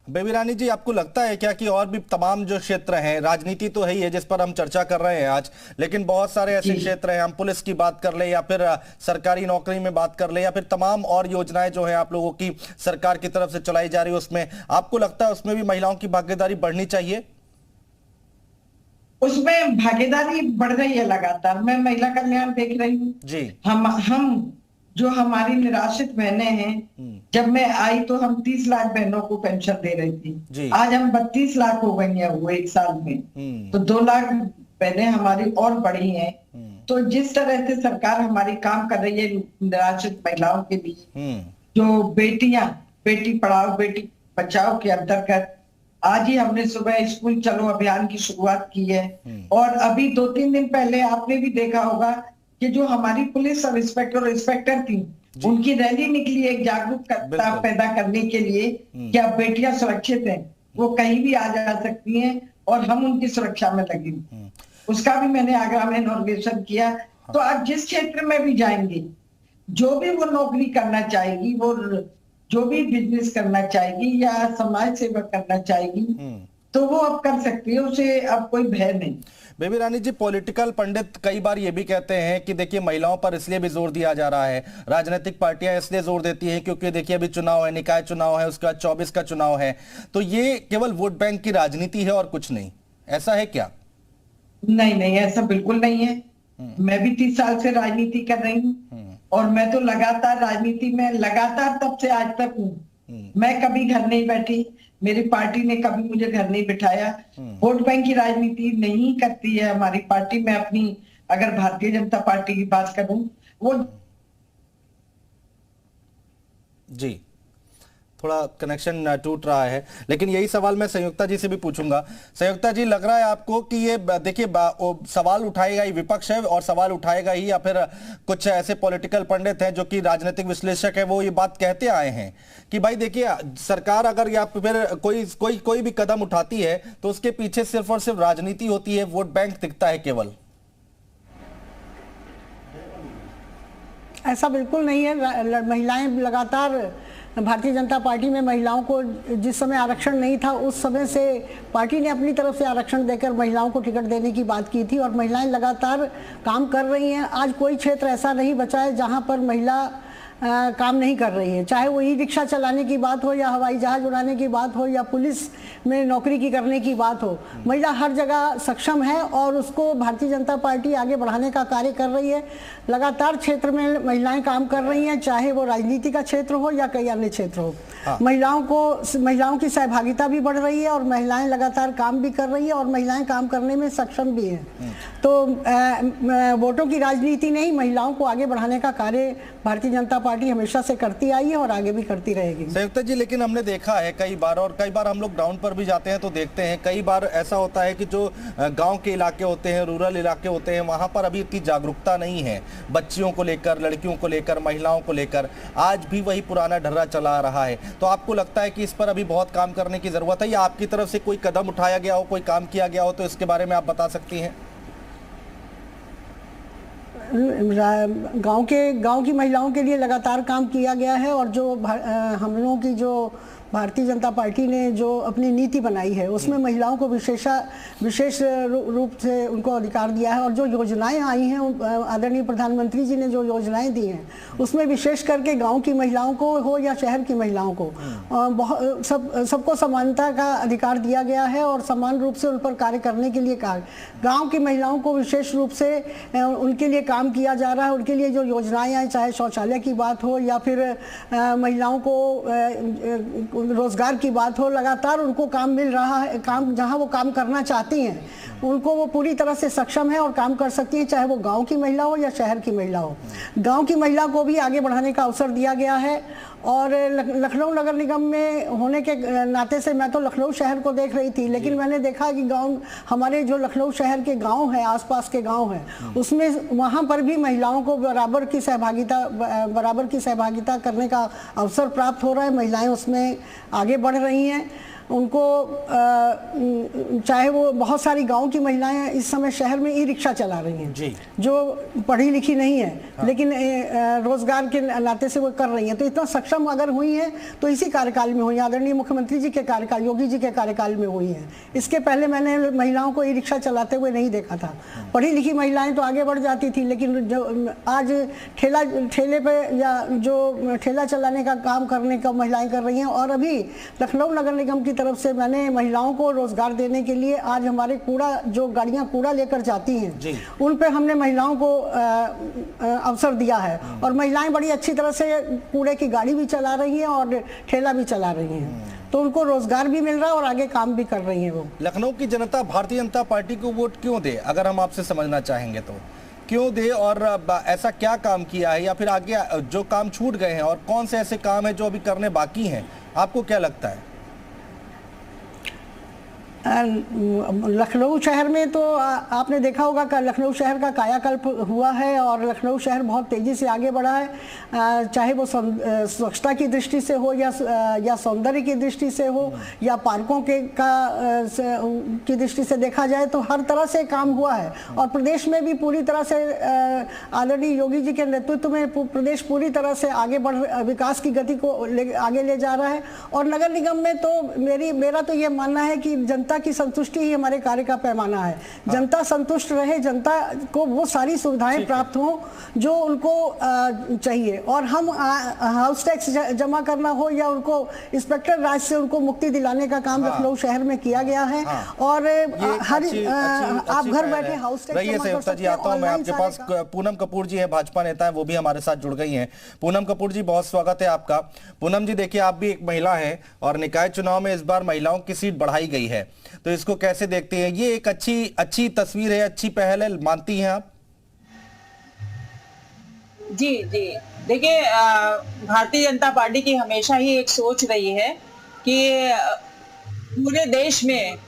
बेबी रानी जी, आपको लगता है क्या कि और भी तमाम जो क्षेत्र हैं, राजनीति तो है ही है जिस पर हम चर्चा कर रहे हैं आज, लेकिन बहुत सारे ऐसे जी। क्षेत्र हैं, हम पुलिस की बात कर ले या फिर सरकारी नौकरी में बात कर ले या फिर तमाम और योजनाएं जो हैं आप लोगों की सरकार की तरफ से चलाई जा रही है, उसमें आपको लगता है उसमें भी महिलाओं की भागीदारी बढ़नी चाहिए? उसमें भागीदारी बढ़ रही है लगातार। मैं महिला कल्याण देख रही हूँ। जी। हम जो हमारी निराश्रित बहनें हैं, जब मैं आई तो हम 30 लाख बहनों को पेंशन दे रही जी। थी। आज हम 32 लाख हो गई हैं वो एक साल में। तो 2 लाख बहनें हमारी और बढ़ी हैं। तो जिस तरह से सरकार हमारी काम कर रही है निराश्रित महिलाओं के लिए, जो बेटी पढ़ाओ बेटी बचाओ के अंतर्गत आज ही हमने सुबह स्कूल चलो अभियान की शुरुआत की है। और अभी 2-3 दिन पहले आपने भी देखा होगा कि जो हमारी पुलिस सब इंस्पेक्टर और इंस्पेक्टर थी, उनकी रैली निकली एक जागरूकता पैदा करने के लिए कि अब बेटियां सुरक्षित हैं, वो कहीं भी आ जा सकती हैं और हम उनकी सुरक्षा में लगे। उसका भी मैंने आगरा में इनॉग्रेशन किया। तो आप जिस क्षेत्र में भी जाएंगे, जो भी वो नौकरी करना चाहेगी, वो जो भी बिजनेस करना चाहेगी या समाज सेवा करना चाहेगी, तो वो अब कर सकती है, उसे अब कोई भय नहीं। बेबी रानी जी, पॉलिटिकल पंडित कई बार ये भी कहते हैं कि देखिए महिलाओं पर इसलिए भी जोर दिया जा रहा है, राजनीतिक पार्टियां इसलिए जोर देती हैं क्योंकि देखिए अभी चुनाव है, निकाय चुनाव है, उसके बाद 24 का चुनाव है, तो ये केवल वोट बैंक की राजनीति है और कुछ नहीं, ऐसा है क्या? नहीं, ऐसा बिल्कुल नहीं है। मैं भी 30 साल से राजनीति कर रही हूँ और मैं तो लगातार राजनीति में लगातार तब से आज तक हूँ। मैं कभी घर नहीं बैठी, मेरी पार्टी ने कभी मुझे घर नहीं बिठाया। वोट बैंक की राजनीति नहीं करती है हमारी पार्टी। मैं अपनी अगर भारतीय जनता पार्टी की बात करूं, वो जी थोड़ा कनेक्शन टूट रहा है, लेकिन यही सवाल मैं संयुक्ता जी से भी पूछूंगा। संयुक्ता जी, लग रहा है आपको कि ये देखिए सवाल उठाएगा ही विपक्ष है और सवाल उठाएगा ही, या फिर कुछ ऐसे पॉलिटिकल पंडित हैं जो कि राजनीतिक विश्लेषक है वो ये बात कहते आए हैं कि भाई देखिए सरकार अगर या फिर कोई भी कदम उठाती है तो उसके पीछे सिर्फ और सिर्फ राजनीति होती है, वोट बैंक दिखता है केवल? ऐसा बिल्कुल नहीं है। महिलाएं लगातार, भारतीय जनता पार्टी में महिलाओं को जिस समय आरक्षण नहीं था उस समय से पार्टी ने अपनी तरफ से आरक्षण देकर महिलाओं को टिकट देने की बात की थी और महिलाएं लगातार काम कर रही हैं। आज कोई क्षेत्र ऐसा नहीं बचा है जहां पर महिला काम नहीं कर रही है, चाहे वो ई रिक्शा चलाने की बात हो या हवाई जहाज उड़ाने की बात हो या पुलिस में नौकरी की करने की बात हो। महिला हर जगह सक्षम है और उसको भारतीय जनता पार्टी आगे बढ़ाने का कार्य कर रही है। लगातार क्षेत्र में महिलाएं काम कर रही हैं, चाहे वो राजनीति का क्षेत्र हो या कई अन्य क्षेत्र हो। महिलाओं की सहभागिता भी बढ़ रही है और महिलाएं लगातार काम भी कर रही है और महिलाएं काम करने में सक्षम भी हैं। तो वोटों की राजनीति नहीं, महिलाओं को आगे बढ़ाने का कार्य भारतीय जनता पार्टी हमेशा से करती आई है और आगे भी करती रहेगी। संयुक्ता जी, लेकिन हमने देखा है कई बार हम लोग ग्राउंड पर भी जाते हैं तो देखते हैं कई बार ऐसा होता है कि जो गांव के इलाके होते हैं, रूरल इलाके होते हैं, वहां पर अभी इतनी जागरूकता नहीं है बच्चियों को लेकर, लड़कियों को लेकर, महिलाओं को लेकर। आज भी वही पुराना ढर्रा चला रहा है। तो आपको लगता है कि इस पर अभी बहुत काम करने की जरूरत है या आपकी तरफ से कोई कदम उठाया गया हो, कोई काम किया गया हो, तो इसके बारे में आप बता सकती हैं? गांव की महिलाओं के लिए लगातार काम किया गया है और जो हम लोगों की जो भारतीय जनता पार्टी ने जो अपनी नीति बनाई है उसमें महिलाओं को विशेष रूप से उनको अधिकार दिया है और जो योजनाएं आई हैं, आदरणीय प्रधानमंत्री जी ने जो योजनाएं दी हैं उसमें विशेष करके गांव की महिलाओं को हो या शहर की महिलाओं को सबको समानता का अधिकार दिया गया है और समान रूप से उन पर कार्य करने के लिए कहा। गाँव की महिलाओं को विशेष रूप से उनके लिए काम किया जा रहा है। उनके लिए जो योजनाएं आई, चाहे शौचालय की बात हो या फिर महिलाओं को रोजगार की बात हो, लगातार उनको काम मिल रहा है। काम जहां वो काम करना चाहती हैं उनको वो पूरी तरह से सक्षम है और काम कर सकती है, चाहे वो गांव की महिला हो या शहर की महिला हो। गांव की महिला को भी आगे बढ़ाने का अवसर दिया गया है और लखनऊ नगर निगम में होने के नाते से मैं तो लखनऊ शहर को देख रही थी, लेकिन मैंने देखा कि गांव, हमारे जो लखनऊ शहर के गांव हैं, आसपास के गांव हैं, उसमें वहां पर भी महिलाओं को बराबर की सहभागिता करने का अवसर प्राप्त हो रहा है। महिलाएं उसमें आगे बढ़ रही हैं उनको चाहे वो बहुत सारी गांव की महिलाएं इस समय शहर में ई रिक्शा चला रही हैं जी। जो पढ़ी लिखी नहीं है, लेकिन रोजगार के नाते से वो कर रही हैं। तो इतना सक्षम अगर हुई हैं तो इसी कार्यकाल में हुई हैं, आदरणीय मुख्यमंत्री जी के कार्यकाल, योगी जी के कार्यकाल में हुई हैं। इसके पहले मैंने महिलाओं को ई रिक्शा चलाते हुए नहीं देखा था। पढ़ी लिखी महिलाएं तो आगे बढ़ जाती थी, लेकिन जो आज ठेले पे या जो ठेला चलाने का काम करने का महिलाएं कर रही हैं। और अभी लखनऊ नगर निगम की तरफ से मैंने महिलाओं को रोजगार देने के लिए आज हमारे कूड़ा, जो गाड़ियां कूड़ा लेकर जाती हैं, उन पे हमने महिलाओं को अवसर दिया है और महिलाएं बड़ी अच्छी तरह से कूड़े की गाड़ी भी चला रही हैं और ठेला भी चला रही हैं। तो उनको रोजगार भी मिल रहा है और आगे काम भी कर रही हैं। वो लखनऊ की जनता भारतीय जनता पार्टी को वोट क्यों दे, अगर हम आपसे समझना चाहेंगे तो क्यों दे, और ऐसा क्या काम किया है या फिर आगे जो काम छूट गए हैं और कौन से ऐसे काम है जो अभी करने बाकी हैं, आपको क्या लगता है? लखनऊ शहर में तो आपने देखा होगा कि लखनऊ शहर का कायाकल्प हुआ है और लखनऊ शहर बहुत तेजी से आगे बढ़ा है, चाहे वो स्वच्छता की दृष्टि से हो या सौंदर्य की दृष्टि से हो या पार्कों की दृष्टि से देखा जाए तो हर तरह से काम हुआ है। और प्रदेश में भी पूरी तरह से आदरणीय योगी जी के नेतृत्व में प्रदेश पूरी तरह से आगे विकास की गति को आगे ले जा रहा है। और नगर निगम में तो मेरा तो ये मानना है कि जनता की संतुष्टि ही हमारे कार्य का पैमाना है। जनता संतुष्ट रहे, जनता को वो सारी सुविधाएं प्राप्त हो जो उनको चाहिए। और हम हाउस टैक्स जमा करना हो या उनको इंस्पेक्टर राज से उनको मुक्ति दिलाने का काम लखनऊ शहर में किया गया है। और हर आप घर बैठे हाउस टैक्स जमा कर सकते हैं। आता हूं मैं आपके पास। पूनम कपूर जी है, भाजपा नेता है, वो भी हमारे साथ जुड़ गई हैं। पूनम कपूर जी, बहुत स्वागत है आपका। पूनम जी, देखिए आप भी एक महिला हैं और निकाय चुनाव में इस बार महिलाओं की सीट बढ़ाई गई है, तो इसको कैसे देखते हैं? ये एक अच्छी तस्वीर है, अच्छी पहल है, मानती हैं आप? जी जी, देखिए भारतीय जनता पार्टी की हमेशा ही एक सोच रही है कि पूरे देश में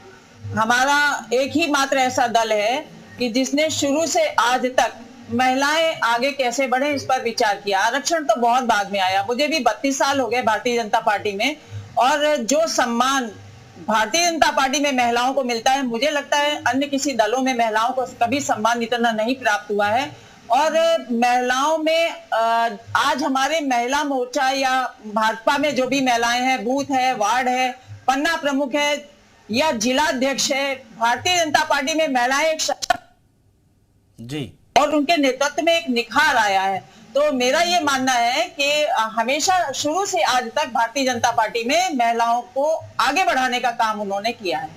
हमारा एक ही मात्र ऐसा दल है कि जिसने शुरू से आज तक महिलाएं आगे कैसे बढ़े इस पर विचार किया। आरक्षण तो बहुत बाद में आया, मुझे भी 32 साल हो गए भारतीय जनता पार्टी में, और जो सम्मान भारतीय जनता पार्टी में महिलाओं को मिलता है, मुझे लगता है अन्य किसी दलों में महिलाओं को कभी सम्मान इतना नहीं प्राप्त हुआ है। और महिलाओं में आज हमारे महिला मोर्चा या भाजपा में जो भी महिलाएं हैं, बूथ है, वार्ड है, पन्ना प्रमुख है या जिला अध्यक्ष है, भारतीय जनता पार्टी में महिलाएं एक जी और उनके नेतृत्व में एक निखार आया है। तो मेरा ये मानना है कि हमेशा शुरू से आज तक भारतीय जनता पार्टी में महिलाओं को आगे बढ़ाने का काम उन्होंने किया है।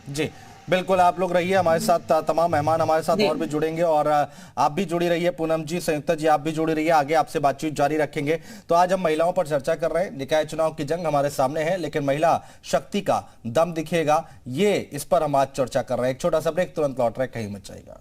जी बिल्कुल, आप लोग रहिए हमारे साथ, तमाम मेहमान हमारे साथ और भी जुड़ेंगे और आप भी जुड़ी रहिए। पूनम जी, संयुक्ता जी, आप भी जुड़ी रहिए, आगे आपसे बातचीत जारी रखेंगे। तो आज हम महिलाओं पर चर्चा कर रहे हैं। निकाय चुनाव की जंग हमारे सामने है, लेकिन महिला शक्ति का दम दिखेगा, ये इस पर हम आज चर्चा कर रहे हैं। एक छोटा सा ब्रेक, तुरंत लौट रहे, कहीं मत जाइएगा।